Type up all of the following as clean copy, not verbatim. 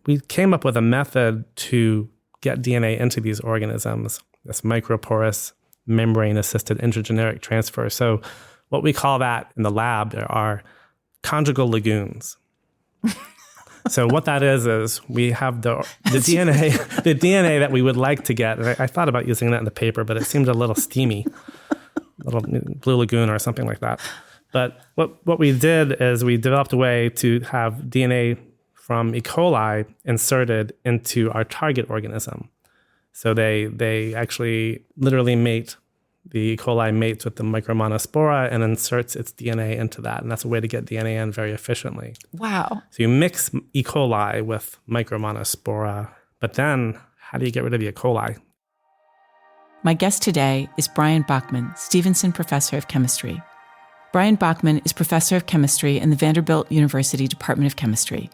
we came up with a method to get DNA into these organisms, this microporous membrane-assisted intergeneric transfer. So what we call that in the lab, there are conjugal lagoons. So what that is we have the DNA that we would like to get. And I thought about using that in the paper, but it seemed a little steamy, a little blue lagoon or something like that. But what we did is we developed a way to have DNA from E. coli inserted into our target organism. So they actually literally mate. The E. coli mates with the micromonospora and inserts its DNA into that. And that's a way to get DNA in very efficiently. Wow. So you mix E. coli with micromonospora, but then how do you get rid of the E. coli? My guest today is Brian Bachmann, Stevenson Professor of Chemistry. Brian Bachmann is Professor of Chemistry in the Vanderbilt University Department of Chemistry.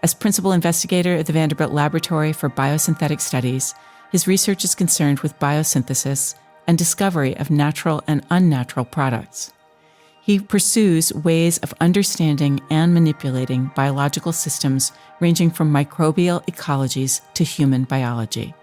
As Principal Investigator at the Vanderbilt Laboratory for Biosynthetic Studies, his research is concerned with biosynthesis and discovery of natural and unnatural products. He pursues ways of understanding and manipulating biological systems ranging from microbial ecologies to human biology.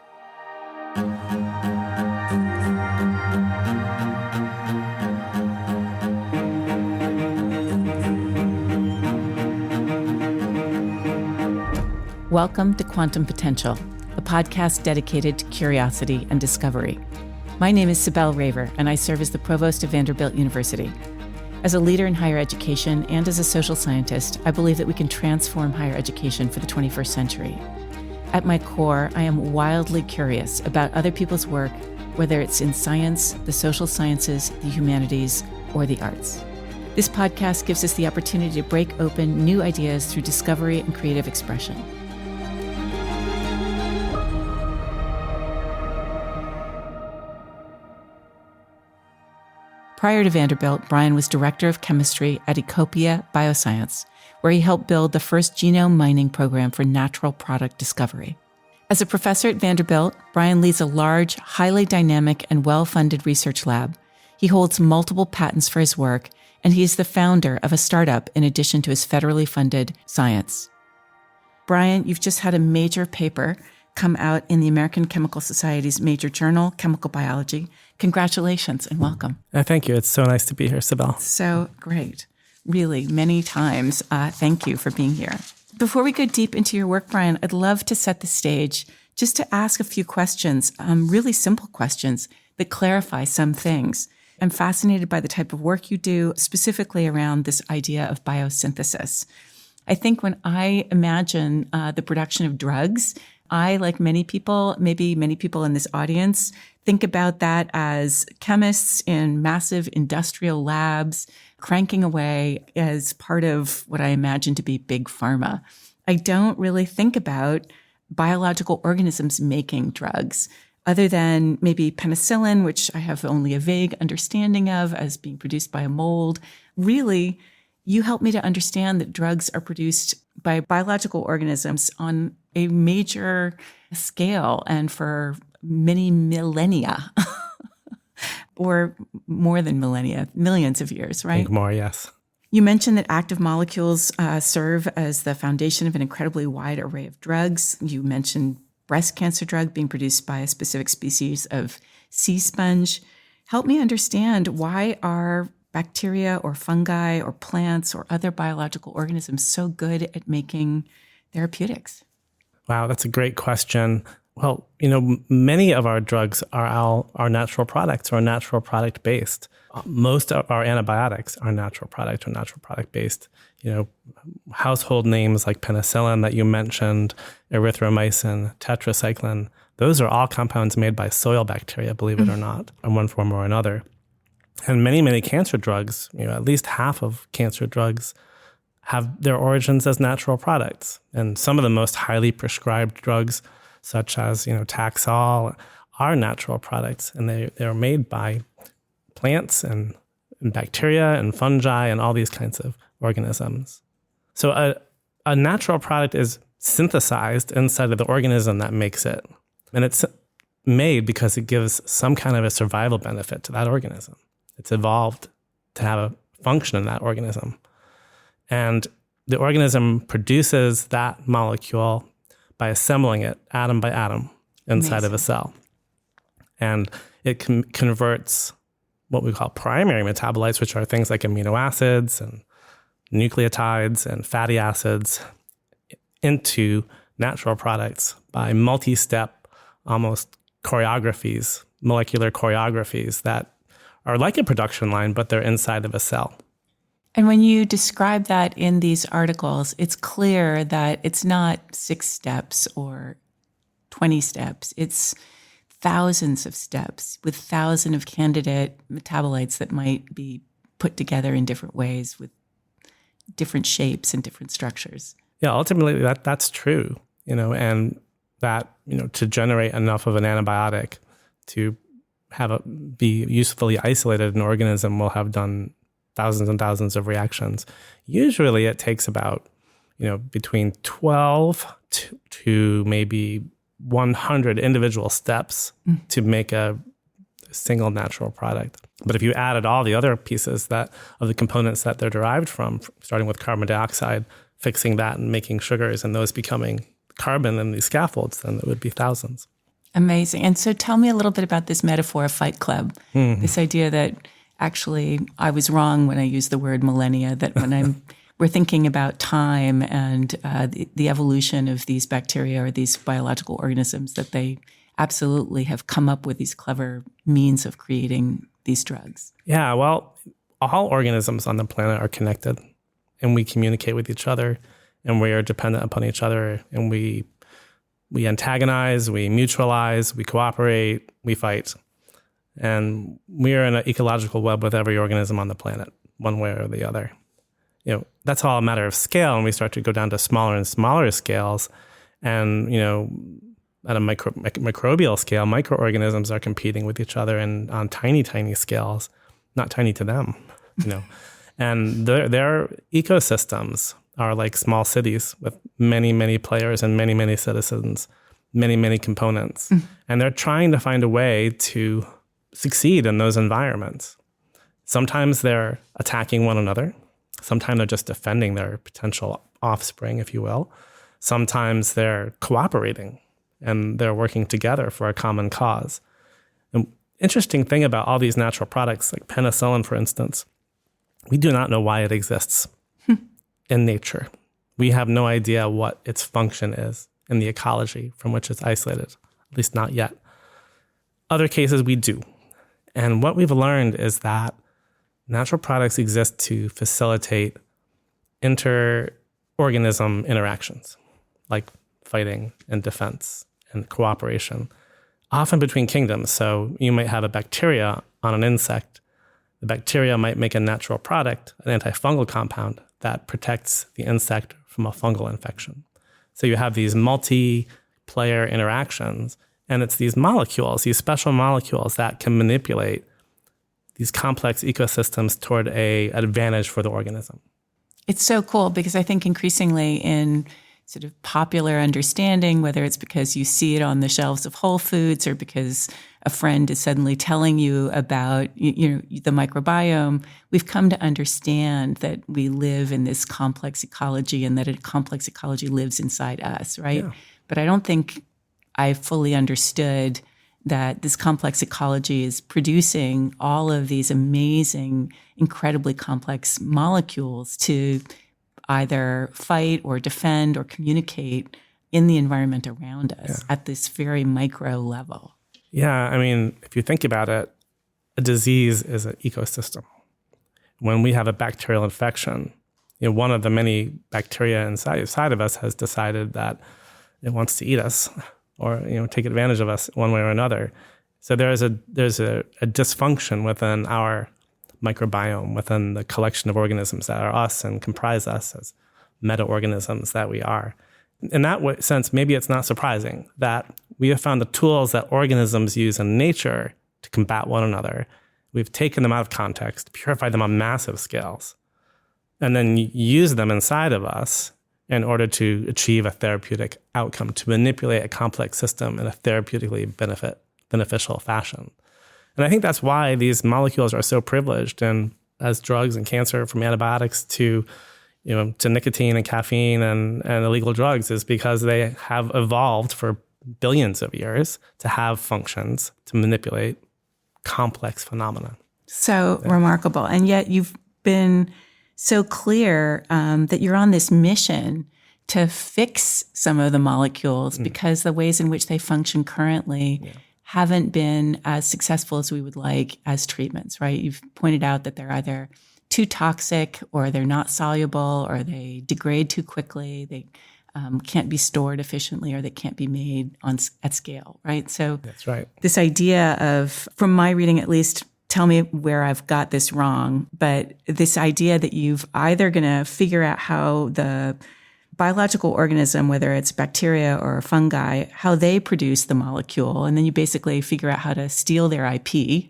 Welcome to Quantum Potential, a podcast dedicated to curiosity and discovery. My name is Sibel Raver, and I serve as the Provost of Vanderbilt University. As a leader in higher education and as a social scientist, I believe that we can transform higher education for the 21st century. At my core, I am wildly curious about other people's work, whether it's in science, the social sciences, the humanities, or the arts. This podcast gives us the opportunity to break open new ideas through discovery and creative expression. Prior to Vanderbilt, Brian was Director of Chemistry at Ecopia Bioscience, where he helped build the first genome mining program for natural product discovery. As a professor at Vanderbilt, Brian leads a large, highly dynamic, and well-funded research lab. He holds multiple patents for his work, and he is the founder of a startup in addition to his federally funded science. Brian, you've just had a major paper come out in the American Chemical Society's major journal, Chemical Biology. Congratulations and welcome. Thank you. It's so nice to be here, Sibel. So great. Really, many times. Thank you for being here. Before we go deep into your work, Brian, I'd love to set the stage just to ask a few questions, really simple questions that clarify some things. I'm fascinated by the type of work you do, specifically around this idea of biosynthesis. I think when I imagine the production of drugs, I, like many people, maybe many people in this audience, think about that as chemists in massive industrial labs cranking away as part of what I imagine to be big pharma. I don't really think about biological organisms making drugs, other than maybe penicillin, which I have only a vague understanding of as being produced by a mold. Really, you help me to understand that drugs are produced by biological organisms on a major scale and for many millennia, or more than millennia, millions of years, right? I think more, yes. You mentioned that active molecules serve as the foundation of an incredibly wide array of drugs. You mentioned breast cancer drug being produced by a specific species of sea sponge. Help me understand, why are bacteria or fungi or plants or other biological organisms so good at making therapeutics? Wow, that's a great question. Well, many of our drugs are natural products or natural product based. Most of our antibiotics are natural product or natural product based. Household names like penicillin that you mentioned, erythromycin, tetracycline, those are all compounds made by soil bacteria, believe it or not, in one form or another. And many, many cancer drugs, at least half of cancer drugs have their origins as natural products. And some of the most highly prescribed drugs, such as, Taxol, are natural products. And they're made by plants and bacteria and fungi and all these kinds of organisms. So a natural product is synthesized inside of the organism that makes it. And it's made because it gives some kind of a survival benefit to that organism. It's evolved to have a function in that organism. And the organism produces that molecule by assembling it atom by atom inside of a cell. And it converts what we call primary metabolites, which are things like amino acids and nucleotides and fatty acids, into natural products by multi-step, almost choreographies, molecular choreographies that are like a production line, but they're inside of a cell. And when you describe that in these articles, it's clear that it's not 6 steps or 20 steps. It's thousands of steps with thousands of candidate metabolites that might be put together in different ways with different shapes and different structures. Yeah, ultimately that's true, and that, to generate enough of an antibiotic to be usefully isolated in an organism will have done thousands and thousands of reactions. Usually it takes about, between 12 to maybe 100 individual steps to make a single natural product. But if you added all the other pieces of the components that they're derived from, starting with carbon dioxide, fixing that and making sugars and those becoming carbon in these scaffolds, then it would be thousands. Amazing. And so tell me a little bit about this metaphor of Fight Club, this idea that actually I was wrong when I used the word millennia, that when we're thinking about time and the evolution of these bacteria or these biological organisms, that they absolutely have come up with these clever means of creating these drugs. Yeah, well, all organisms on the planet are connected, and we communicate with each other, and we are dependent upon each other, and we antagonize, we neutralize, we cooperate, we fight. And we are in an ecological web with every organism on the planet, one way or the other. That's all a matter of scale, and we start to go down to smaller and smaller scales. And, at a microbial scale, microorganisms are competing with each other and on tiny, tiny scales, not tiny to them, And their ecosystems are like small cities with many, many players and many, many citizens, many, many components. And they're trying to find a way to succeed in those environments. Sometimes they're attacking one another. Sometimes they're just defending their potential offspring, if you will. Sometimes they're cooperating and they're working together for a common cause. An interesting thing about all these natural products, like penicillin, for instance, we do not know why it exists in nature. We have no idea what its function is in the ecology from which it's isolated, at least not yet. Other cases we do. And what we've learned is that natural products exist to facilitate inter-organism interactions, like fighting and defense and cooperation, often between kingdoms. So you might have a bacteria on an insect. The bacteria might make a natural product, an antifungal compound, that protects the insect from a fungal infection. So you have these multi-player interactions, and it's these molecules, these special molecules that can manipulate these complex ecosystems toward an advantage for the organism. It's so cool because I think increasingly in sort of popular understanding, whether it's because you see it on the shelves of Whole Foods or because a friend is suddenly telling you about the microbiome, we've come to understand that we live in this complex ecology and that a complex ecology lives inside us, right? Yeah. But I don't think I fully understood that this complex ecology is producing all of these amazing, incredibly complex molecules to either fight or defend or communicate in the environment around us at this very micro level. Yeah, I mean, if you think about it, a disease is an ecosystem. When we have a bacterial infection, one of the many bacteria inside of us has decided that it wants to eat us or take advantage of us one way or another. So there's a dysfunction within our microbiome, within the collection of organisms that are us and comprise us as meta-organisms that we are. In that sense, maybe it's not surprising that we have found the tools that organisms use in nature to combat one another. We've taken them out of context, purified them on massive scales, and then use them inside of us in order to achieve a therapeutic outcome, to manipulate a complex system in a therapeutically beneficial fashion. And I think that's why these molecules are so privileged, and as drugs and cancer, from antibiotics to to nicotine and caffeine and illegal drugs is because they have evolved for billions of years to have functions to manipulate complex phenomena. So remarkable. And yet you've been so clear that you're on this mission to fix some of the molecules because the ways in which they function currently haven't been as successful as we would like as treatments, right? You've pointed out that they're either too toxic or they're not soluble or they degrade too quickly. They can't be stored efficiently or they can't be made at scale, right? So that's right. This idea of, from my reading at least, tell me where I've got this wrong, but this idea that you've either going to figure out how the biological organism, whether it's bacteria or fungi, how they produce the molecule, and then you basically figure out how to steal their IP,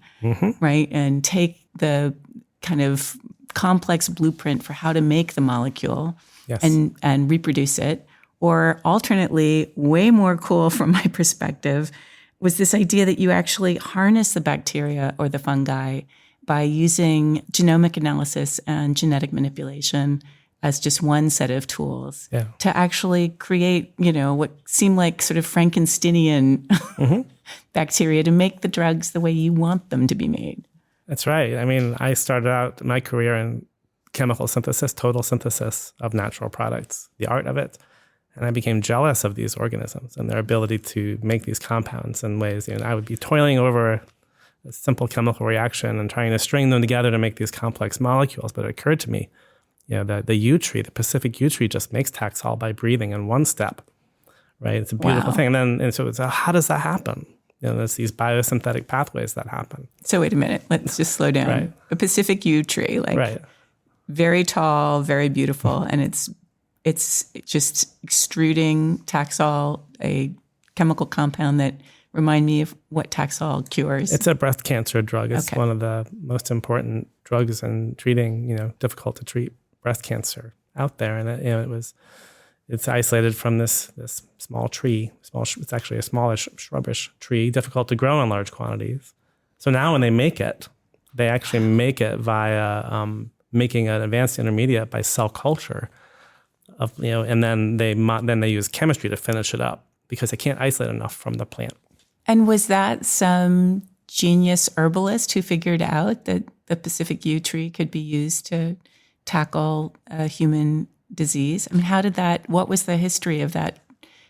right? And take the kind of complex blueprint for how to make the molecule and reproduce it. Or alternately, way more cool from my perspective, was this idea that you actually harness the bacteria or the fungi by using genomic analysis and genetic manipulation as just one set of tools to actually create, what seem like sort of Frankensteinian bacteria to make the drugs the way you want them to be made. That's right. I mean, I started out my career in chemical synthesis, total synthesis of natural products, the art of it. And I became jealous of these organisms and their ability to make these compounds in ways. I would be toiling over a simple chemical reaction and trying to string them together to make these complex molecules. But it occurred to me, the yew tree, the Pacific yew tree, just makes Taxol by breathing in one step, right? It's a beautiful thing. And so how does that happen? There's these biosynthetic pathways that happen. So wait a minute. Let's just slow down. Right. A Pacific yew tree, very tall, very beautiful, and it's just extruding Taxol, a chemical compound that remind me of what Taxol cures. It's a breast cancer drug. It's one of the most important drugs in treating, difficult to treat breast cancer out there. And it's isolated from this small tree. It's actually a smallish shrubbish tree, difficult to grow in large quantities. So now when they make it, they actually make it via making an advanced intermediate by cell culture. And then they use chemistry to finish it up because they can't isolate enough from the plant. And was that some genius herbalist who figured out that the Pacific yew tree could be used to tackle a human disease? I mean, what was the history of that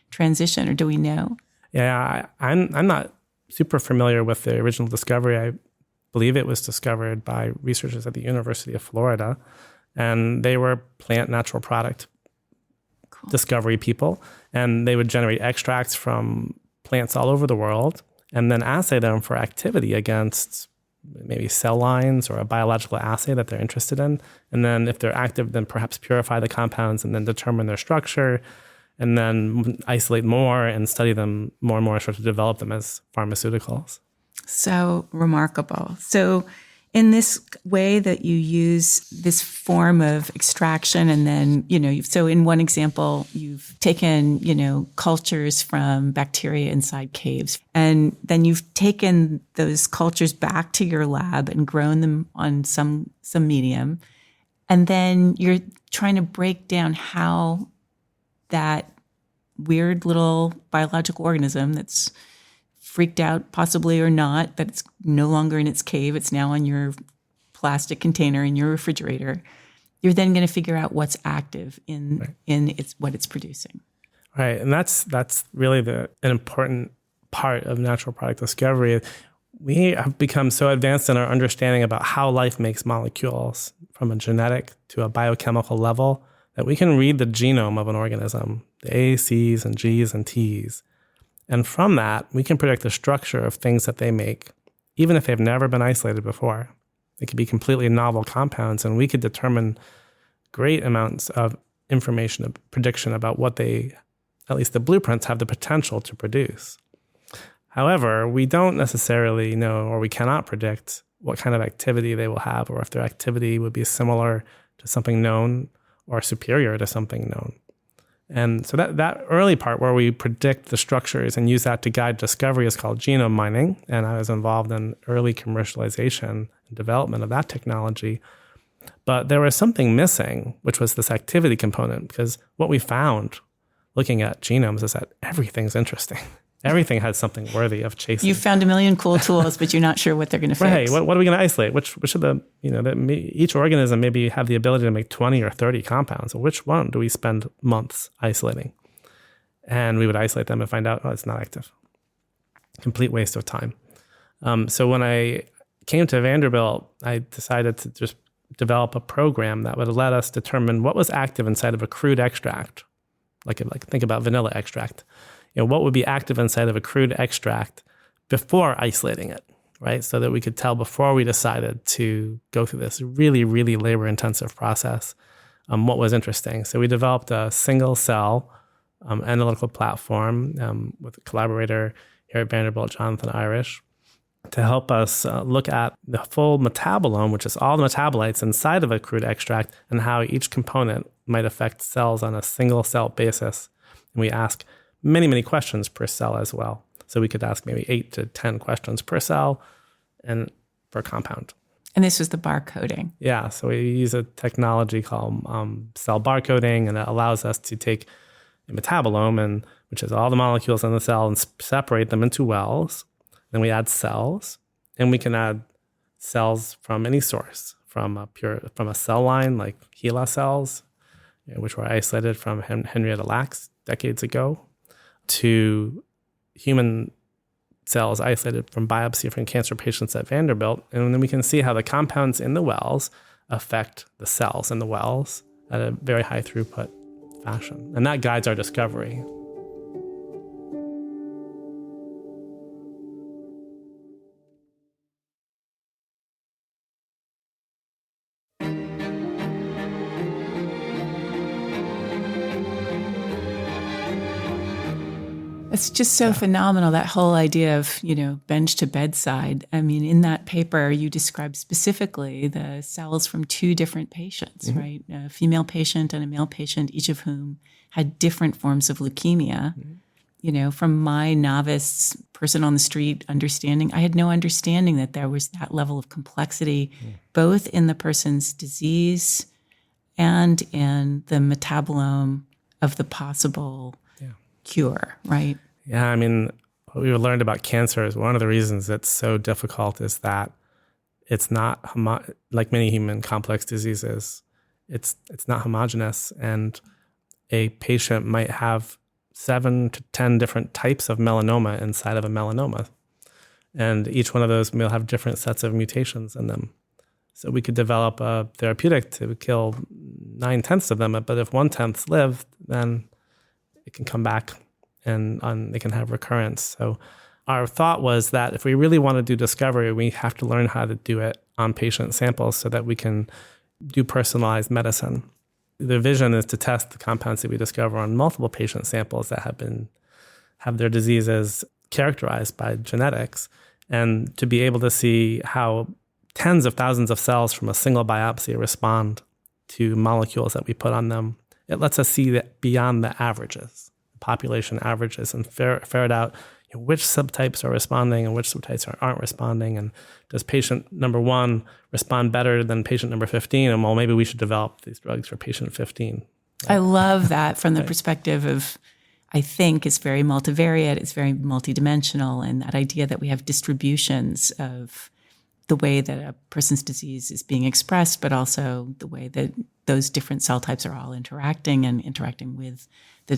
transition, or do we know? Yeah, I'm not super familiar with the original discovery. I believe it was discovered by researchers at the University of Florida, and they were plant natural product discovery people, and they would generate extracts from plants all over the world and then assay them for activity against maybe cell lines or a biological assay that they're interested in. And then if they're active, then perhaps purify the compounds and then determine their structure and then isolate more and study them more and more, sort of develop them as pharmaceuticals. So remarkable. So in this way that you use this form of extraction, and then, so in one example, you've taken, cultures from bacteria inside caves, and then you've taken those cultures back to your lab and grown them on some medium. And then you're trying to break down how that weird little biological organism that's freaked out, possibly or not, that it's no longer in its cave, it's now on your plastic container in your refrigerator. You're then going to figure out what's active in what it's producing. Right, and that's really an important part of natural product discovery. We have become so advanced in our understanding about how life makes molecules from a genetic to a biochemical level that we can read the genome of an organism, the A's, C's, and G's, and T's. And from that, we can predict the structure of things that they make, even if they've never been isolated before. They could be completely novel compounds, and we could determine great amounts of information, of prediction about what they, at least the blueprints, have the potential to produce. However, we don't necessarily know, or we cannot predict what kind of activity they will have, or if their activity would be similar to something known or superior to something known. And so that early part where we predict the structures and use that to guide discovery is called genome mining. And I was involved in early commercialization and development of that technology. But there was something missing, which was this activity component, because what we found looking at genomes is that everything's interesting. Everything has something worthy of chasing. You found a million cool tools, but you're not sure what they're going to fix. Right. What are we going to isolate? Which of the, each organism maybe have the ability to make 20 or 30 compounds. So which one do we spend months isolating? And we would isolate them and find out, it's not active. Complete waste of time. So when I came to Vanderbilt, I decided to just develop a program that would let us determine what was active inside of a crude extract. Like think about vanilla extract. What would be active inside of a crude extract before isolating it, right? So that we could tell before we decided to go through this really, really labor-intensive process, what was interesting. So we developed a single cell analytical platform with a collaborator here at Vanderbilt, Jonathan Irish, to help us look at the full metabolome, which is all the metabolites inside of a crude extract, and how each component might affect cells on a single cell basis. And we ask many, many questions per cell as well. So we could ask maybe 8 to 10 questions per cell and per compound. And this was the barcoding. Yeah, so we use a technology called cell barcoding, and it allows us to take a metabolome, which is all the molecules in the cell, and separate them into wells. Then we add cells, and we can add cells from any source, from a cell line like HeLa cells, which were isolated from Henrietta Lacks decades ago, to human cells isolated from biopsy from cancer patients at Vanderbilt. And then we can see how the compounds in the wells affect the cells in the wells at a very high throughput fashion. And that guides our discovery. It's just so phenomenal, that whole idea of, bench to bedside. I mean, in that paper, you describe specifically the cells from 2 different patients, mm-hmm. right? A female patient and a male patient, each of whom had different forms of leukemia. Mm-hmm. From my novice person on the street understanding, I had no understanding that there was that level of complexity, both in the person's disease and in the metabolome of the possible cure, right? Yeah, I mean, what we learned about cancer is one of the reasons it's so difficult is that it's not like many human complex diseases. It's not homogeneous, and a patient might have 7 to 10 different types of melanoma inside of a melanoma, and each one of those will have different sets of mutations in them. So we could develop a therapeutic to kill 9/10 of them, but if 1/10 live, then it can come back and they can have recurrence. So our thought was that if we really want to do discovery, we have to learn how to do it on patient samples so that we can do personalized medicine. The vision is to test the compounds that we discover on multiple patient samples that have their diseases characterized by genetics, and to be able to see how tens of thousands of cells from a single biopsy respond to molecules that we put on them. It lets us see that beyond the averages, the population averages, and ferret out which subtypes are responding and which subtypes aren't responding. And does patient number 1 respond better than patient number 15? And maybe we should develop these drugs for patient 15. Right? I love that from the perspective of, I think it's very multivariate, it's very multidimensional, and that idea that we have distributions of the way that a person's disease is being expressed, but also the way that those different cell types are all interacting with the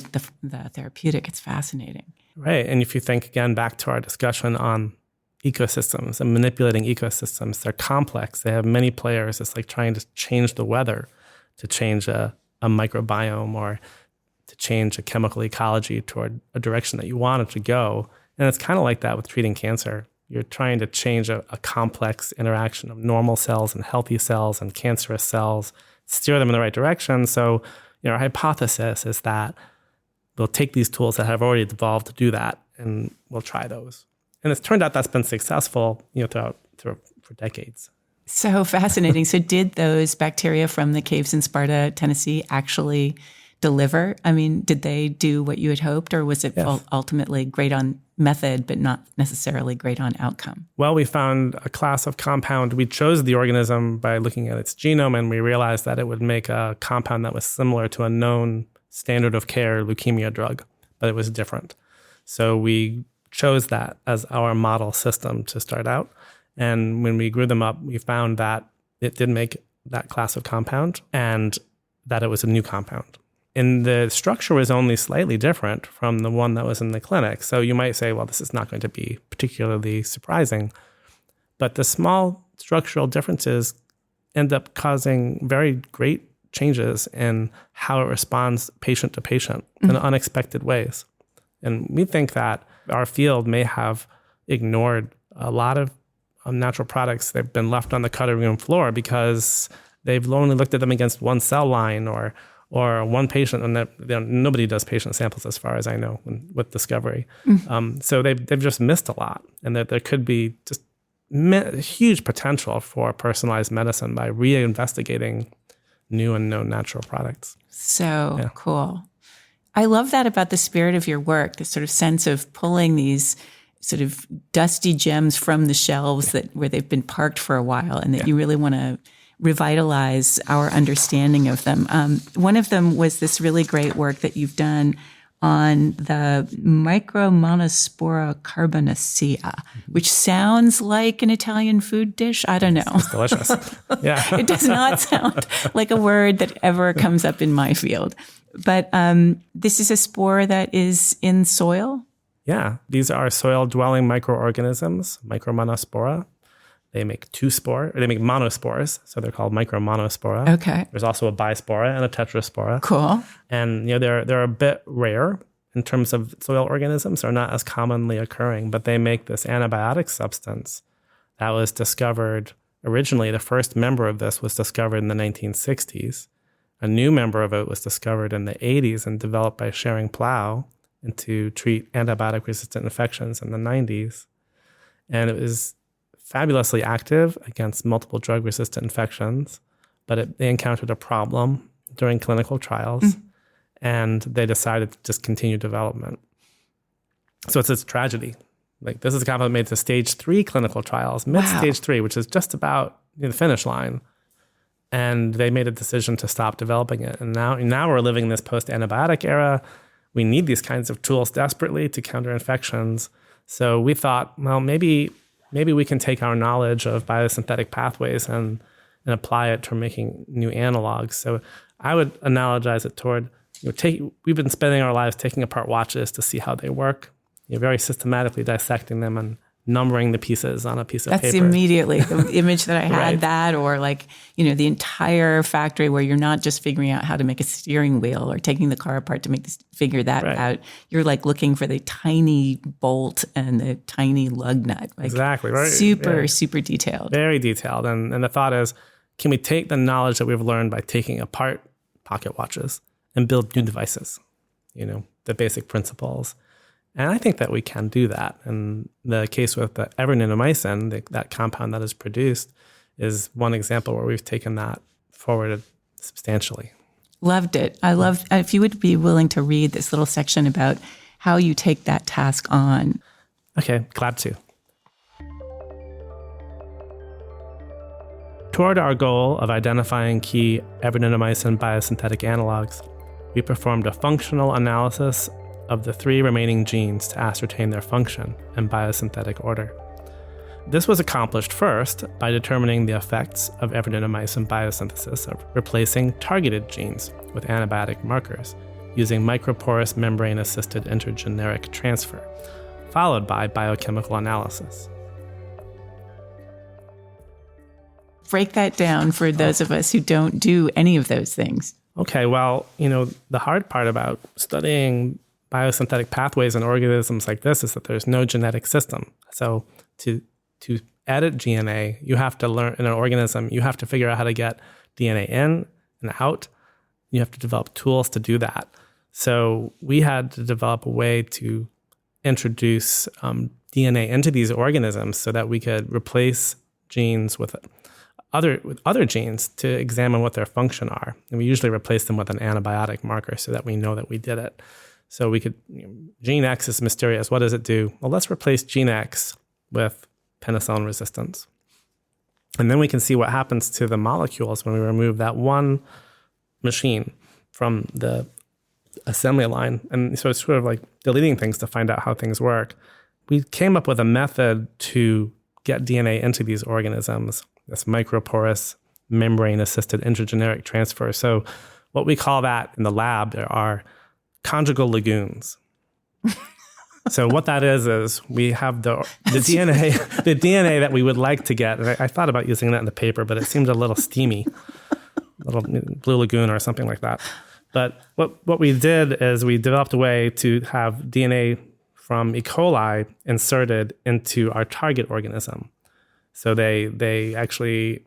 therapeutic. It's fascinating. Right. And if you think again back to our discussion on ecosystems and manipulating ecosystems, they're complex. They have many players. It's like trying to change the weather, to change a microbiome, or to change a chemical ecology toward a direction that you want it to go. And it's kind of like that with treating cancer. You're trying to change a complex interaction of normal cells and healthy cells and cancerous cells, steer them in the right direction. So, our hypothesis is that we'll take these tools that have already evolved to do that, and we'll try those. And it's turned out that's been successful, for decades. So fascinating. So did those bacteria from the caves in Sparta, Tennessee, actually deliver? I mean, did they do what you had hoped, or was it ultimately great on method, but not necessarily great on outcome? Well, we found a class of compound. We chose the organism by looking at its genome, and we realized that it would make a compound that was similar to a known standard of care leukemia drug, but it was different. So we chose that as our model system to start out. And when we grew them up, we found that it did make that class of compound and that it was a new compound. And the structure was only slightly different from the one that was in the clinic. So you might say, well, this is not going to be particularly surprising. But the small structural differences end up causing very great changes in how it responds patient to patient in unexpected ways. And we think that our field may have ignored a lot of natural products. They've been left on the cutting room floor because they've only looked at them against one cell line or one patient, and nobody does patient samples as far as I know with discovery. So they've just missed a lot, and that there could be just huge potential for personalized medicine by reinvestigating new and known natural products. So cool. I love that about the spirit of your work, the sort of sense of pulling these sort of dusty gems from the shelves where they've been parked for a while, and that you really want to revitalize our understanding of them. One of them was this really great work that you've done on the Micromonospora carbonacea, which sounds like an Italian food dish. I don't know. It's delicious. Yeah. It does not sound like a word that ever comes up in my field. But this is a spore that is in soil? Yeah. These are soil-dwelling microorganisms, Micromonospora. They make they make monospores, so they're called Micromonospora. Okay. There's also a bispora and a tetraspora. Cool. And they're a bit rare in terms of soil organisms. They're not as commonly occurring, but they make this antibiotic substance that was discovered originally. The first member of this was discovered in the 1960s. A new member of it was discovered in the 80s and developed by Schering-Plough and to treat antibiotic-resistant infections in the 90s. And it was fabulously active against multiple drug-resistant infections, but they encountered a problem during clinical trials, and they decided to discontinue development. So it's this tragedy. Like, this is a compound made to stage 3 clinical trials, mid-stage 3, which is just about the finish line. And they made a decision to stop developing it. And now we're living this post-antibiotic era. We need these kinds of tools desperately to counter infections. So we thought, well, maybe we can take our knowledge of biosynthetic pathways and apply it to making new analogs. So I would analogize it toward, we've been spending our lives taking apart watches to see how they work, very systematically dissecting them and numbering the pieces on a piece of paper. That's immediately the image that I had, Right. that, or like, the entire factory where you're not just figuring out how to make a steering wheel or taking the car apart to figure that Right. out. You're like looking for the tiny bolt and the tiny lug nut. Like, Exactly, right. Super, Yeah. super detailed. Very detailed. And the thought is, can we take the knowledge that we've learned by taking apart pocket watches and build new devices? The basic principles. And I think that we can do that. And the case with the everninomycin, that compound that is produced, is one example where we've taken that forward substantially. Loved it. I love, if you would be willing to read this little section about how you take that task on. Okay, glad to. Toward our goal of identifying key everninomycin biosynthetic analogs, we performed a functional analysis of the 3 remaining genes to ascertain their function and biosynthetic order. This was accomplished first by determining the effects of everninomycin biosynthesis of replacing targeted genes with antibiotic markers using microporous membrane-assisted intergeneric transfer, followed by biochemical analysis. Break that down for those of us who don't do any of those things. Okay, well, the hard part about studying biosynthetic pathways in organisms like this is that there's no genetic system. So to edit DNA, you have to learn in an organism, you have to figure out how to get DNA in and out. You have to develop tools to do that. So we had to develop a way to introduce DNA into these organisms so that we could replace genes with other genes to examine what their function are. And we usually replace them with an antibiotic marker so that we know that we did it. So we could, gene X is mysterious. What does it do? Well, let's replace gene X with penicillin resistance. And then we can see what happens to the molecules when we remove that one machine from the assembly line. And so it's sort of like deleting things to find out how things work. We came up with a method to get DNA into these organisms, this microporous membrane-assisted intrageneric transfer. So what we call that in the lab are conjugal lagoons. So what that is we have the DNA that we would like to get. And I thought about using that in the paper, but it seemed a little steamy, little blue lagoon or something like that. But what we did is we developed a way to have DNA from E. coli inserted into our target organism. So they actually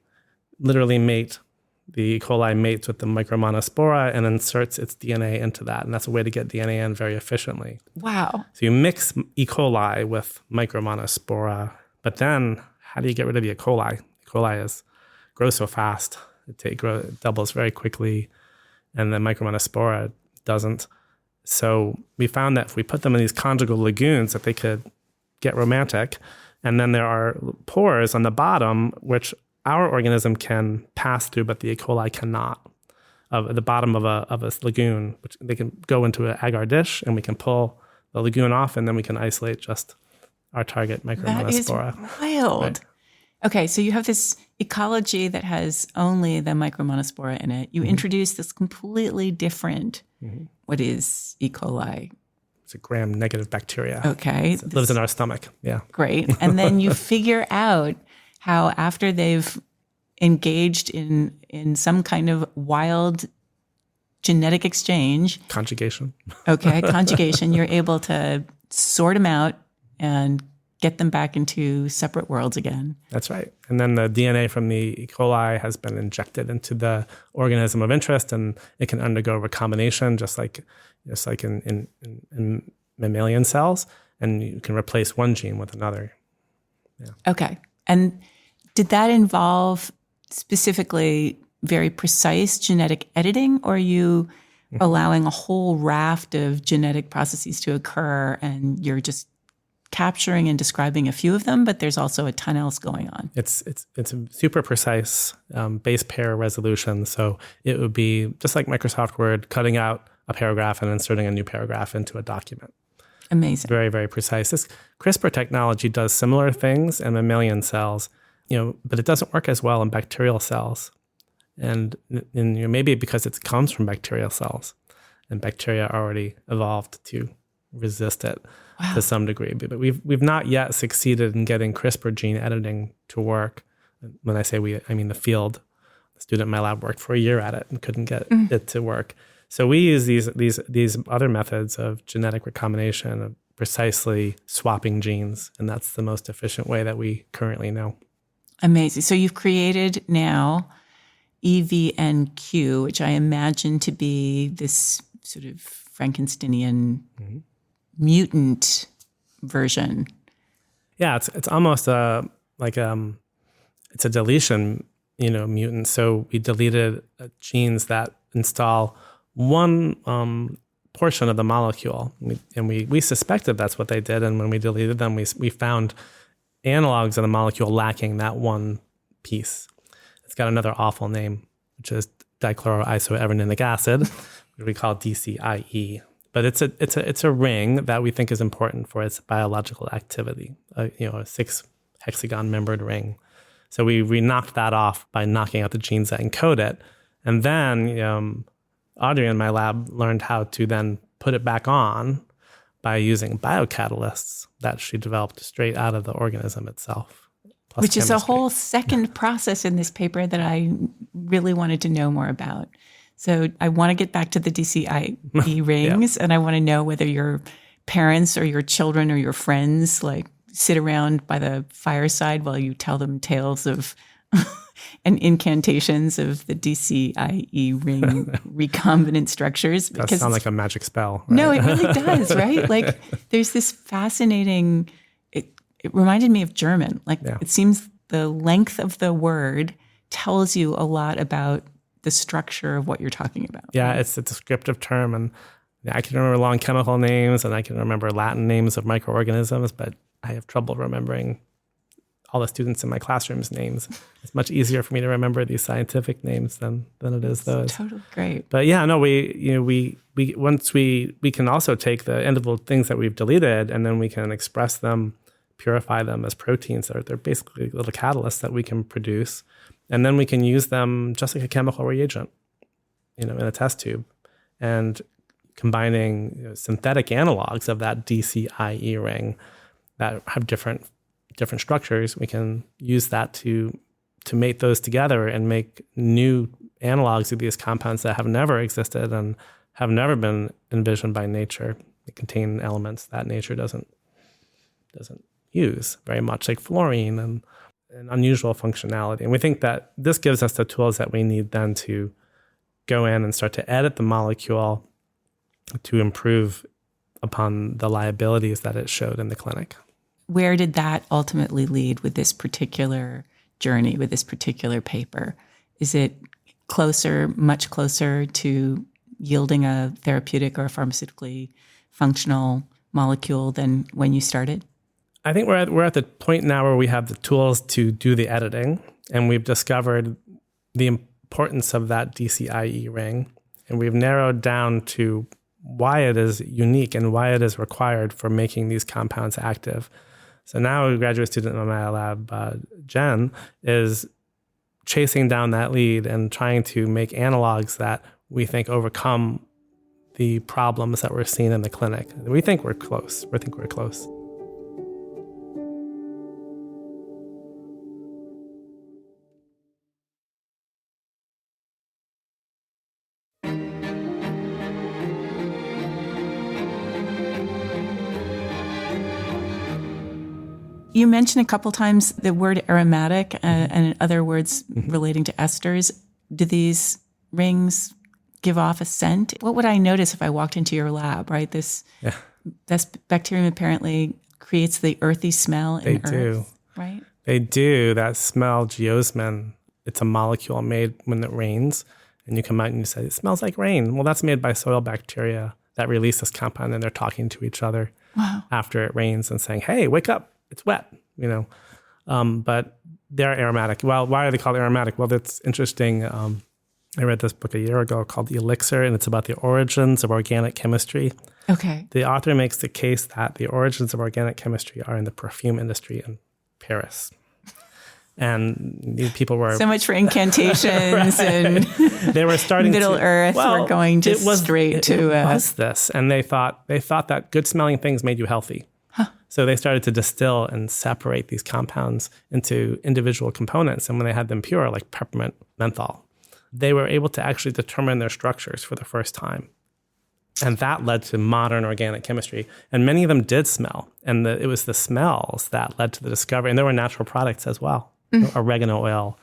literally mate. The E. coli mates with the micromonospora and inserts its DNA into that. And that's a way to get DNA in very efficiently. Wow. So you mix E. coli with micromonospora, but then how do you get rid of the E. coli? E. coli grows so fast. It doubles very quickly, and the micromonospora doesn't. So we found that if we put them in these conjugal lagoons, that they could get romantic. And then there are pores on the bottom, which our organism can pass through, but the E. coli cannot. At the bottom of a lagoon, which they can go into an agar dish, and we can pull the lagoon off, and then we can isolate just our target micromonospora. That is wild. Right. Okay, so you have this ecology that has only the micromonospora in it. You introduce this completely different, what is E. coli? It's a gram-negative bacteria. Okay. It lives in our stomach, yeah. Great. And then you figure out how after they've engaged in some kind of wild genetic exchange. Conjugation. Okay, conjugation. You're able to sort them out and get them back into separate worlds again. That's right. And then the DNA from the E. coli has been injected into the organism of interest, and it can undergo recombination just like in mammalian cells, and you can replace one gene with another. Yeah. Okay. And did that involve specifically very precise genetic editing, or are you allowing a whole raft of genetic processes to occur and you're just capturing and describing a few of them, but there's also a ton else going on? It's a super precise base pair resolution. So it would be just like Microsoft Word, cutting out a paragraph and inserting a new paragraph into a document. Amazing. Very, very precise. This CRISPR technology does similar things in mammalian cells, but it doesn't work as well in bacterial cells. And maybe because it comes from bacterial cells, and bacteria already evolved to resist it to some degree. But we've not yet succeeded in getting CRISPR gene editing to work. When I say we, I mean the field. The student in my lab worked for a year at it and couldn't get it to work. So we use these other methods of genetic recombination, of precisely swapping genes, and that's the most efficient way that we currently know. Amazing. So you've created now EVNQ, which I imagine to be this sort of Frankensteinian mutant version. Yeah, it's almost it's a deletion, mutant. So we deleted genes that install one portion of the molecule, and we suspected that's what they did. And when we deleted them, we found analogs of the molecule lacking that one piece. It's got another awful name, which is dichloroisoeverninic acid, which we call DCIE. But it's a ring that we think is important for its biological activity. A 6-hexagon membered ring. So we knocked that off by knocking out the genes that encode it, and then Audrey in my lab learned how to then put it back on by using biocatalysts that she developed straight out of the organism itself. Which is a whole second process in this paper that I really wanted to know more about. So I want to get back to the DCIE rings, and I want to know whether your parents or your children or your friends sit around by the fireside while you tell them tales of and incantations of the DCIE ring recombinant structures. That sounds like a magic spell. Right? No, it really does, right? There's this fascinating, it reminded me of German. It seems the length of the word tells you a lot about the structure of what you're talking about. Yeah, right? It's a descriptive term. And I can remember long chemical names and I can remember Latin names of microorganisms, but I have trouble remembering all the students in my classroom's names. It's much easier for me to remember these scientific names than it is those. Totally great. But yeah, no, we once we can also take the individual things that we've deleted and then we can express them, purify them as proteins. They're basically little catalysts that we can produce. And then we can use them just like a chemical reagent, in a test tube. And combining synthetic analogs of that DCIE ring that have different structures, we can use that to mate those together and make new analogs of these compounds that have never existed and have never been envisioned by nature. They contain elements that nature doesn't use very much, like fluorine and unusual functionality. And we think that this gives us the tools that we need then to go in and start to edit the molecule to improve upon the liabilities that it showed in the clinic. Where did that ultimately lead with this particular journey, with this particular paper? Is it much closer to yielding a therapeutic or a pharmaceutically functional molecule than when you started? I think we're at the point now where we have the tools to do the editing, and we've discovered the importance of that DCIE ring, and we've narrowed down to why it is unique and why it is required for making these compounds active. So now a graduate student in my lab, Jen, is chasing down that lead and trying to make analogs that we think overcome the problems that we're seeing in the clinic. We think we're close. You mentioned a couple times the word aromatic and other words relating to esters. Do these rings give off a scent? What would I notice if I walked into your lab, right? This bacterium apparently creates the earthy smell in earth. They do. Right? They do. That smell, geosmin, it's a molecule made when it rains. And you come out and you say, it smells like rain. Well, that's made by soil bacteria that release this compound, and they're talking to each other after it rains and saying, hey, wake up. It's wet, but they're aromatic. Well, why are they called aromatic? Well, that's interesting. I read this book a year ago called The Elixir, and it's about the origins of organic chemistry. Okay. The author makes the case that the origins of organic chemistry are in the perfume industry in Paris. And these people were... So much for incantations and they were starting Middle Earth. We're going just straight to... It was this. And they thought that good-smelling things made you healthy. So they started to distill and separate these compounds into individual components. And when they had them pure, like peppermint, menthol, they were able to actually determine their structures for the first time. And that led to modern organic chemistry. And many of them did smell. And it was the smells that led to the discovery. And there were natural products as well. Oregano oil,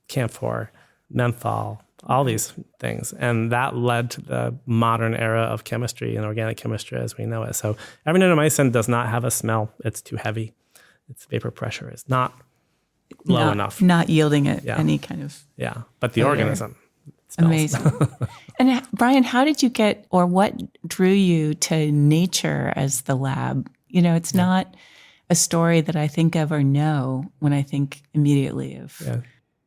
camphor, menthol, all these things. And that led to the modern era of chemistry and organic chemistry as we know it. So arenatomycin does not have a smell. It's too heavy. Its vapor pressure is not low enough. Not yielding it any kind of... Yeah, but the organism smells. Amazing. And Brian, how did you get, or what drew you to nature as the lab? It's not a story that I think of or know when I think immediately of... Yeah.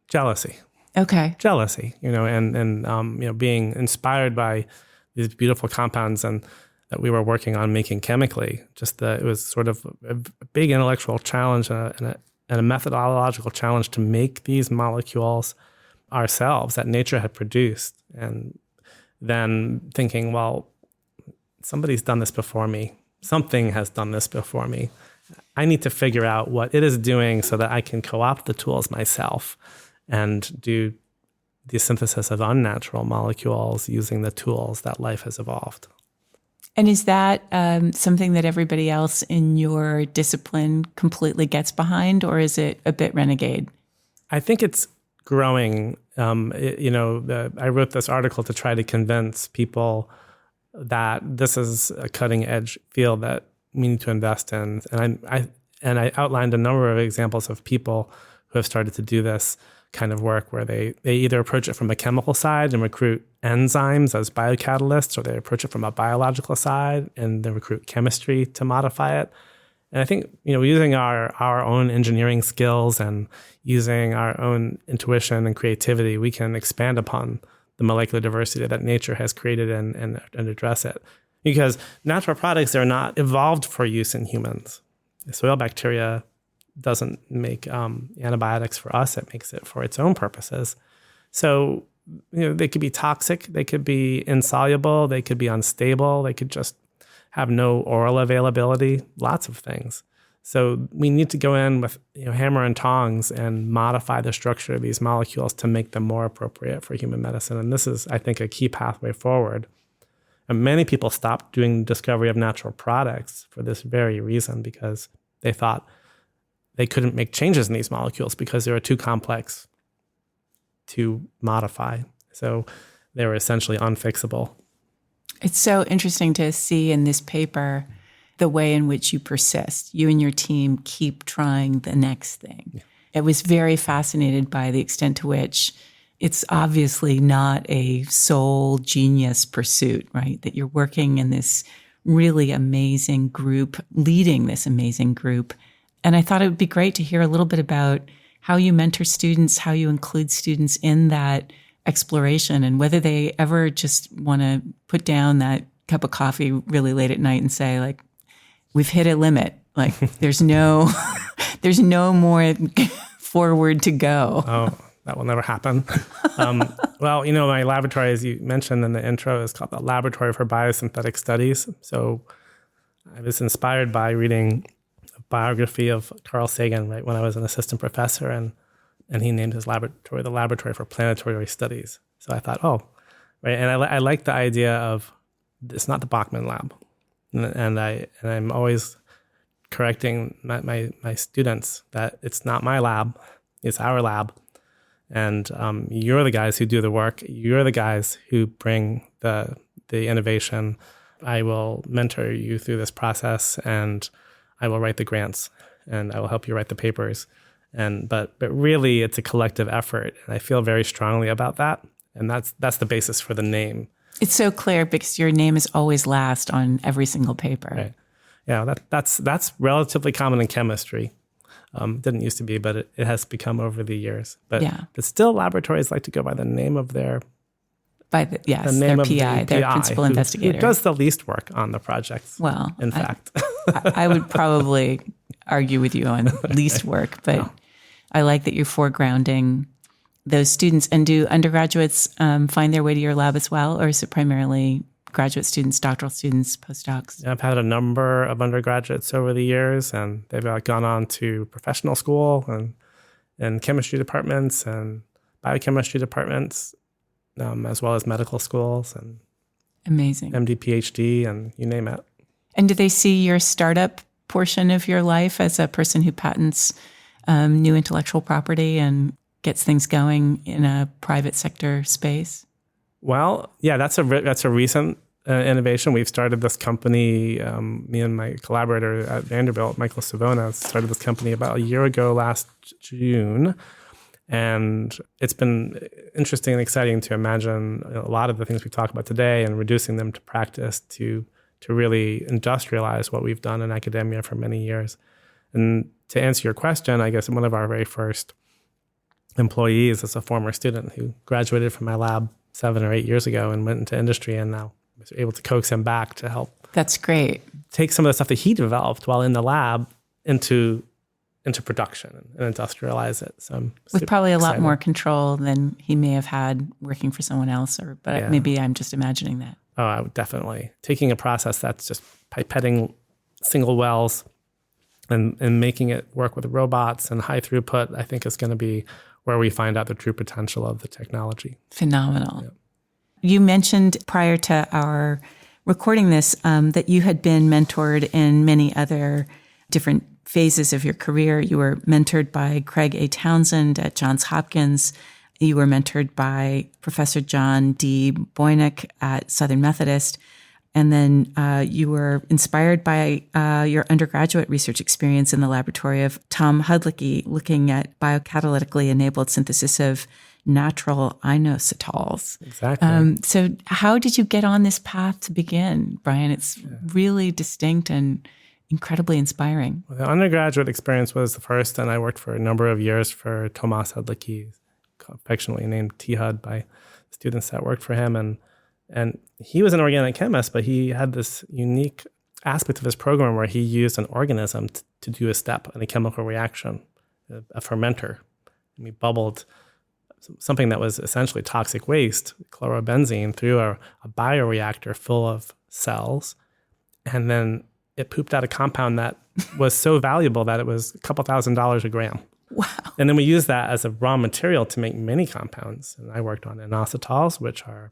Jealousy. Okay. Jealousy, and being inspired by these beautiful compounds and that we were working on making chemically. It was sort of a big intellectual challenge and a methodological challenge to make these molecules ourselves that nature had produced. And then thinking, well, somebody's done this before me. Something has done this before me. I need to figure out what it is doing so that I can co-opt the tools myself and do the synthesis of unnatural molecules using the tools that life has evolved. And is that something that everybody else in your discipline completely gets behind, or is it a bit renegade? I think it's growing. I wrote this article to try to convince people that this is a cutting edge field that we need to invest in. And I outlined a number of examples of people who have started to do this kind of work where they either approach it from a chemical side and recruit enzymes as biocatalysts, or they approach it from a biological side and then recruit chemistry to modify it. And I think, using our own engineering skills and using our own intuition and creativity, we can expand upon the molecular diversity that nature has created and address it. Because natural products are not evolved for use in humans. The soil bacteria doesn't make antibiotics for us. It makes it for its own purposes. So, they could be toxic. They could be insoluble. They could be unstable. They could just have no oral availability, lots of things. So we need to go in with hammer and tongs and modify the structure of these molecules to make them more appropriate for human medicine. And this is, I think, a key pathway forward. And many people stopped doing discovery of natural products for this very reason, because they thought they couldn't make changes in these molecules because they were too complex to modify. So they were essentially unfixable. It's so interesting to see in this paper the way in which you persist. You and your team keep trying the next thing. Yeah. I was very fascinated by the extent to which it's obviously not a sole genius pursuit, right? That you're working in this really amazing group, leading this amazing group. And I thought it would be great to hear a little bit about how you mentor students, how you include students in that exploration, and whether they ever just want to put down that cup of coffee really late at night and say, like, we've hit a limit. Like, there's no more forward to go. Oh, that will never happen. Well, my laboratory, as you mentioned in the intro, is called the Laboratory for Biosynthetic Studies. So I was inspired by reading a biography of Carl Sagan, right, when I was an assistant professor, and he named his laboratory the Laboratory for Planetary Studies. So I thought, right, and I like the idea of it's not the Bachmann lab, and I'm always correcting my students that it's not my lab, it's our lab, and you're the guys who do the work. You're the guys who bring the innovation. I will mentor you through this process, and I will write the grants, and I will help you write the papers. But really, it's a collective effort, and I feel very strongly about that. And that's the basis for the name. It's so clear because your name is always last on every single paper. Right. Yeah, that's relatively common in chemistry. Didn't used to be, but it has become over the years. But still, laboratories like to go by the name of their their PI, their principal investigator, who does the least work on the projects. Well, in fact, I would probably argue with you on least work, but no. I like that you're foregrounding those students. And do undergraduates find their way to your lab as well, or is it primarily graduate students, doctoral students, postdocs? I've had a number of undergraduates over the years, and they've gone on to professional school and chemistry departments and biochemistry departments, as well as medical schools and amazing MD, PhD, and you name it. And do they see your startup portion of your life as a person who patents new intellectual property and gets things going in a private sector space? Well, yeah, that's a recent innovation. We've started this company, me and my collaborator at Vanderbilt, Michael Savona, started this company about a year ago last June. And it's been interesting and exciting to imagine a lot of the things we talk about today and reducing them to practice to really industrialize what we've done in academia for many years. And to answer your question, I guess one of our very first employees is a former student who graduated from my lab 7 or 8 years ago and went into industry, and now was able to coax him back to help. That's great. Take some of the stuff that he developed while in the lab into production and industrialize it. So I'm with probably a lot more control than he may have had working for someone else, maybe I'm just imagining that. Oh, I would definitely. Taking a process that's just pipetting single wells and making it work with robots and high throughput, I think is going to be where we find out the true potential of the technology. Phenomenal. Yeah. You mentioned prior to our recording this that you had been mentored in many other different phases of your career. You were mentored by Craig A. Townsend at Johns Hopkins. You were mentored by Professor John D. Boynick at Southern Methodist. And then you were inspired by your undergraduate research experience in the laboratory of Tom Hudlicki, looking at biocatalytically enabled synthesis of natural inositols. Exactly. So how did you get on this path to begin, Brian? It's really distinct and incredibly inspiring. Well, the undergraduate experience was the first, and I worked for a number of years for Tomas Hudlicki, affectionately named T-Hud by students that worked for him. And he was an organic chemist, but he had this unique aspect of his program where he used an organism to do a step in a chemical reaction, a fermenter. And we bubbled something that was essentially toxic waste, chlorobenzene, through a bioreactor full of cells. And then it pooped out a compound that was so valuable that it was a couple $1,000s a gram. Wow. And then we used that as a raw material to make many compounds. And I worked on inositols, which are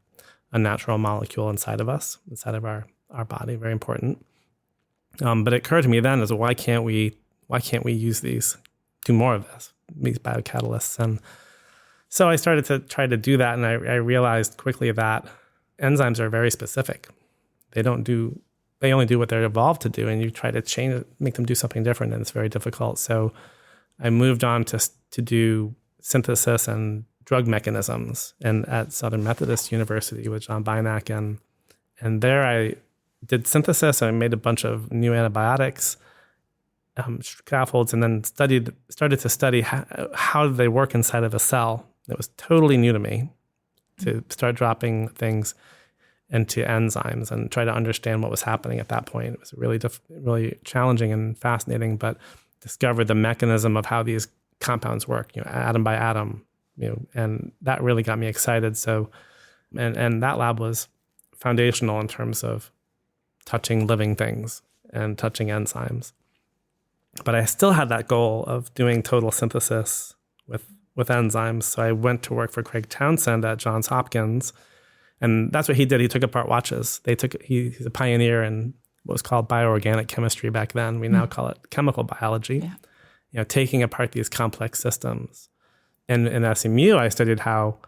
a natural molecule inside of us, inside of our body, very important. But it occurred to me then, why can't we use these, do more of this, these biocatalysts? And so I started to try to do that, and I realized quickly that enzymes are very specific. They only do what they're evolved to do, and you try to change it, make them do something different, and it's very difficult. So I moved on to do synthesis and drug mechanisms, and at Southern Methodist University with John Bynack, and there I did synthesis. I made a bunch of new antibiotics, scaffolds, and then started to study how they work inside of a cell. It was totally new to me to start dropping things into enzymes and try to understand what was happening at that point. It was really challenging and fascinating, but discovered the mechanism of how these compounds work, atom by atom, and that really got me excited. So, and that lab was foundational in terms of touching living things and touching enzymes. But I still had that goal of doing total synthesis with enzymes. So I went to work for Craig Townsend at Johns Hopkins, and that's what he did. He took apart watches. He's a pioneer in what was called bioorganic chemistry back then. We now call it chemical biology. Yeah. Taking apart these complex systems. And in SMU, I studied how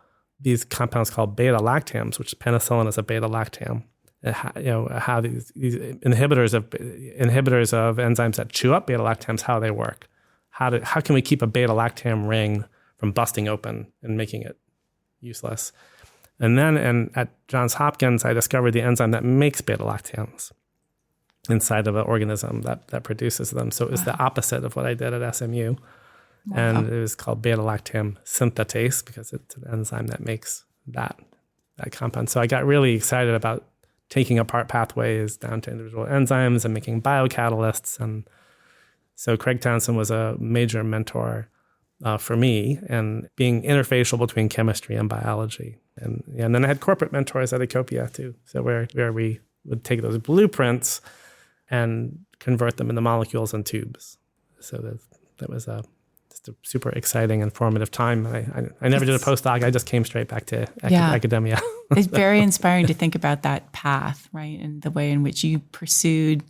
these compounds called beta-lactams, which penicillin is a beta-lactam, how these inhibitors of enzymes that chew up beta-lactams, how they work. How can we keep a beta-lactam ring from busting open and making it useless? And then at Johns Hopkins, I discovered the enzyme that makes beta-lactams inside of an organism that produces them. So it was the opposite of what I did at SMU. Wow. And it was called beta-lactam synthetase because it's an enzyme that makes that compound. So I got really excited about taking apart pathways down to individual enzymes and making biocatalysts. And so Craig Townsend was a major mentor for me, and being interfacial between chemistry and biology. And then I had corporate mentors at Ecopia too. So where we would take those blueprints and convert them into molecules and tubes. So that was just a super exciting and formative time. I never did a postdoc. I just came straight back to academia. It's very inspiring to think about that path, right? And the way in which you pursued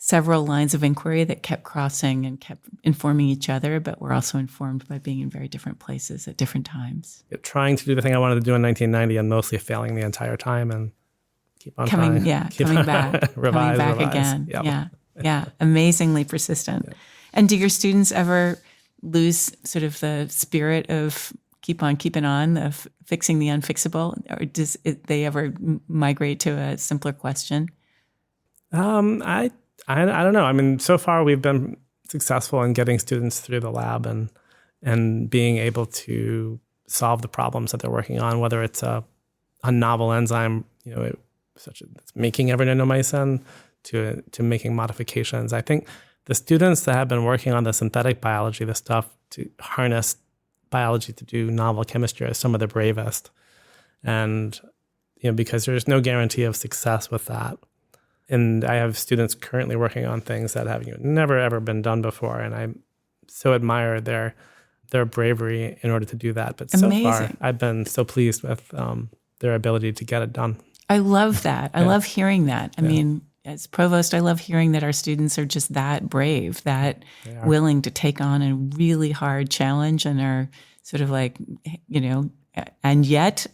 several lines of inquiry that kept crossing and kept informing each other, but were also informed by being in very different places at different times. Trying to do the thing I wanted to do in 1990 and mostly failing the entire time, and keep on trying. Coming back revise. again. Yep. Yeah. Amazingly persistent. Yep. And do your students ever lose sort of the spirit of keep on keeping on, of fixing the unfixable? Or does they ever migrate to a simpler question? I don't know. I mean, so far we've been successful in getting students through the lab and being able to solve the problems that they're working on, whether it's a novel enzyme, such as making evernenomycin, to making modifications. I think the students that have been working on the synthetic biology, the stuff to harness biology to do novel chemistry, are some of the bravest. And because there's no guarantee of success with that. And I have students currently working on things that have never ever been done before, and I so admire their bravery in order to do that. But so far, I've been so pleased with their ability to get it done. I love that. I love hearing that. I mean, as provost, I love hearing that our students are just that brave, that willing to take on a really hard challenge, and are sort of like, And yet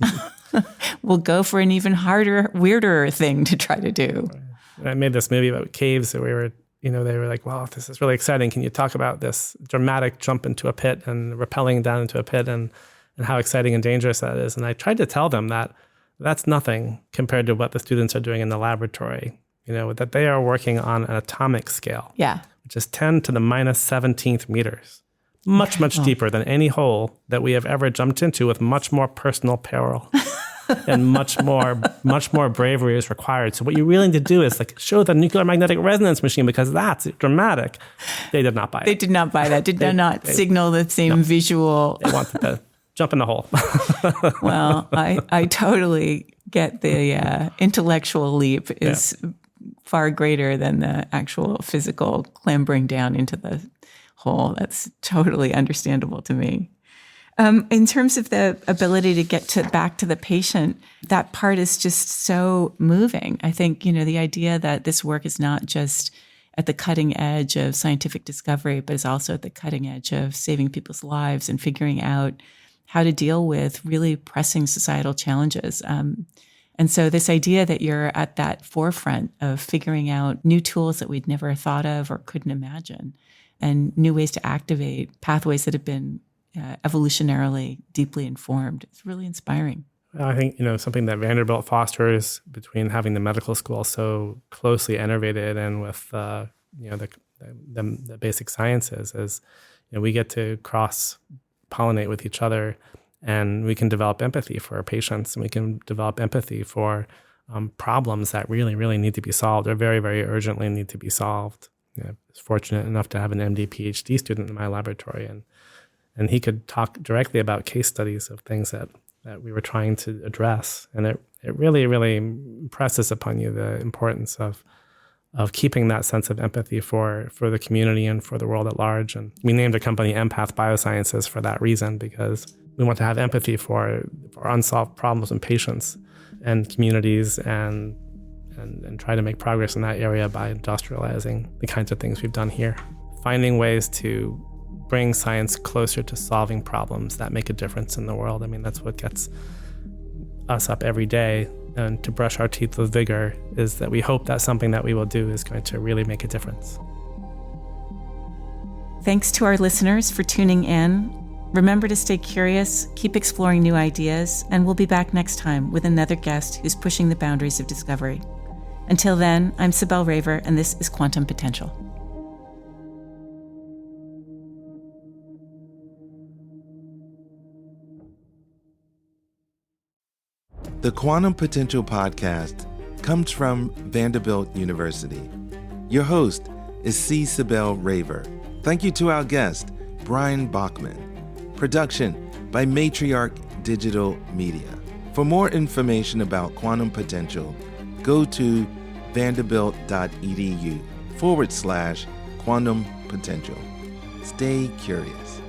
we'll go for an even harder, weirder thing to try to do. I made this movie about caves that we were, they were like, wow, this is really exciting. Can you talk about this dramatic jump into a pit and rappelling down into a pit and how exciting and dangerous that is? And I tried to tell them that that's nothing compared to what the students are doing in the laboratory, that they are working on an atomic scale, which is 10 to the minus 17th meters. Much, much deeper than any hole that we have ever jumped into, with much more personal peril and much more bravery is required. So what you really need to do is show the nuclear magnetic resonance machine, because that's dramatic. They did not buy it. They did not buy that. Did not signal the same visual. They wanted to jump in the hole. Well, I totally get the intellectual leap is far greater than the actual physical clambering down into the hole. That's totally understandable to me. In terms of the ability to get back to the patient, that part is just so moving. I think, the idea that this work is not just at the cutting edge of scientific discovery, but is also at the cutting edge of saving people's lives and figuring out how to deal with really pressing societal challenges. And so this idea that you're at that forefront of figuring out new tools that we'd never thought of or couldn't imagine, and new ways to activate pathways that have been evolutionarily deeply informed. It's really inspiring. I think, something that Vanderbilt fosters between having the medical school so closely innervated and with, the basic sciences is, we get to cross-pollinate with each other, and we can develop empathy for our patients, and we can develop empathy for problems that really, really need to be solved, or very, very urgently need to be solved. I was fortunate enough to have an MD, PhD student in my laboratory, and he could talk directly about case studies of things that we were trying to address. And it really, really impresses upon you the importance of keeping that sense of empathy for the community and for the world at large. And we named the company Empath Biosciences for that reason, because we want to have empathy for unsolved problems in patients and communities, and try to make progress in that area by industrializing the kinds of things we've done here. Finding ways to bring science closer to solving problems that make a difference in the world. I mean, that's what gets us up every day. And to brush our teeth with vigor is that we hope that something that we will do is going to really make a difference. Thanks to our listeners for tuning in. Remember to stay curious, keep exploring new ideas, and we'll be back next time with another guest who's pushing the boundaries of discovery. Until then, I'm Sibel Raver, and this is Quantum Potential. The Quantum Potential podcast comes from Vanderbilt University. Your host is C. Sibel Raver. Thank you to our guest, Brian Bachmann. Production by Matriarch Digital Media. For more information about Quantum Potential, go to vanderbilt.edu/quantum potential. Stay curious.